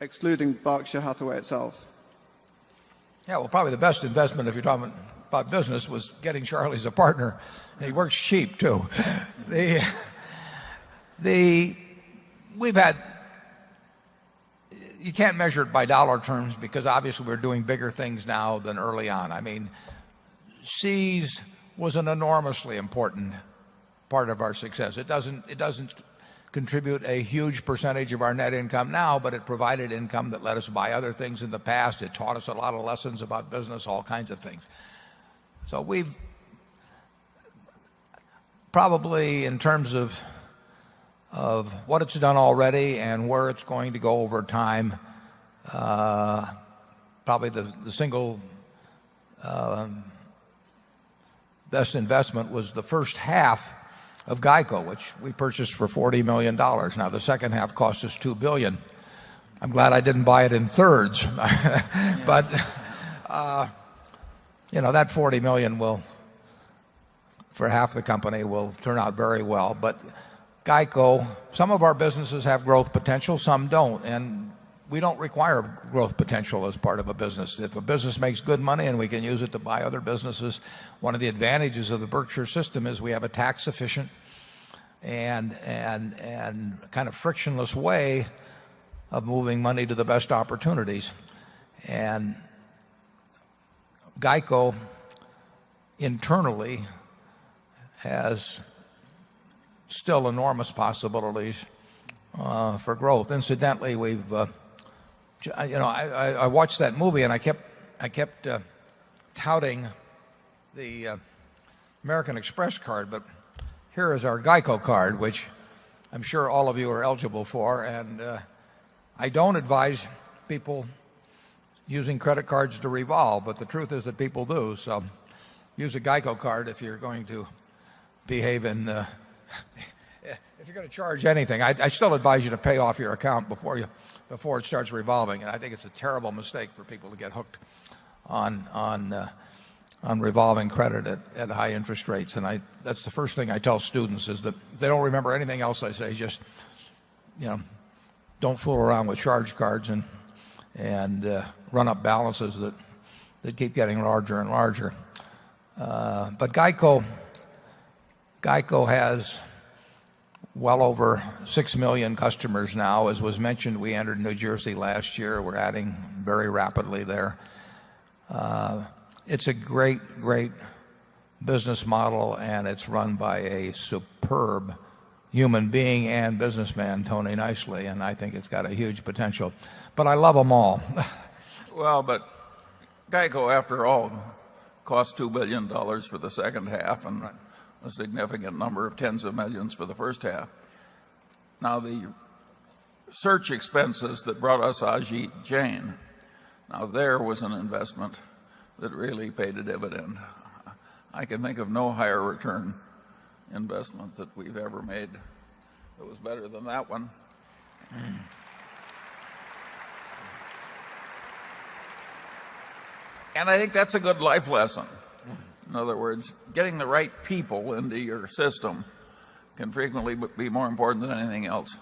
excluding Berkshire Hathaway itself? Yeah, well, probably the best investment, if you're talking about business, was getting Charlie as a partner. And he works cheap too. We've had, you can't measure it by dollar terms because obviously we're doing bigger things now than early on. I mean, Seas was an enormously important part of our success. It doesn't contribute a huge percentage of our net income now, but it provided income that let us buy other things in the past. It taught us a lot of lessons about business, all kinds of things. So we've probably, in terms of what it's done already and where it's going to go over time, probably the single best investment was the first half of Geico, which we purchased for $40 million. Now, the second half cost us $2 billion. I'm glad I didn't buy it in thirds. But, that $40 million will, for half the company, will turn out very well. But Geico, some of our businesses have growth potential, some don't. And we don't require growth potential as part of a business. If a business makes good money and we can use it to buy other businesses, one of the advantages of the Berkshire system is we have a tax efficient and kind of frictionless way of moving money to the best opportunities. And Geico internally has still enormous possibilities for growth. Incidentally, we've I watched that movie and I kept touting the American Express card, but here is our Geico card, which I'm sure all of you are eligible for. And I don't advise people using credit cards to revolve, but the truth is that people do. So use a Geico card if you're going to behave in if you're going to charge anything. I still advise you to pay off your account before it starts revolving. And I think it's a terrible mistake for people to get hooked on revolving credit at high interest rates. And that's the first thing I tell students is that if they don't remember anything else I say, just don't fool around with charge cards and run up balances that keep getting larger and larger. But Geico has well over 6 million customers now. As was mentioned, we entered New Jersey last year. We're adding very rapidly there. It's a great business model, and it's run by a superb human being and businessman, Tony Nicely, and I think it's got a huge potential. But I love them all. Well, but Geico, after all, cost $2 billion for the second half and a significant number of tens of millions for the first half. Now, the search expenses that brought us Ajit Jain, now there was an investment that really paid a dividend. I can think of no higher return investment that we've ever made that was better than that one. And I think that's a good life lesson. In other words, getting the right people into your system can frequently be more important than anything else.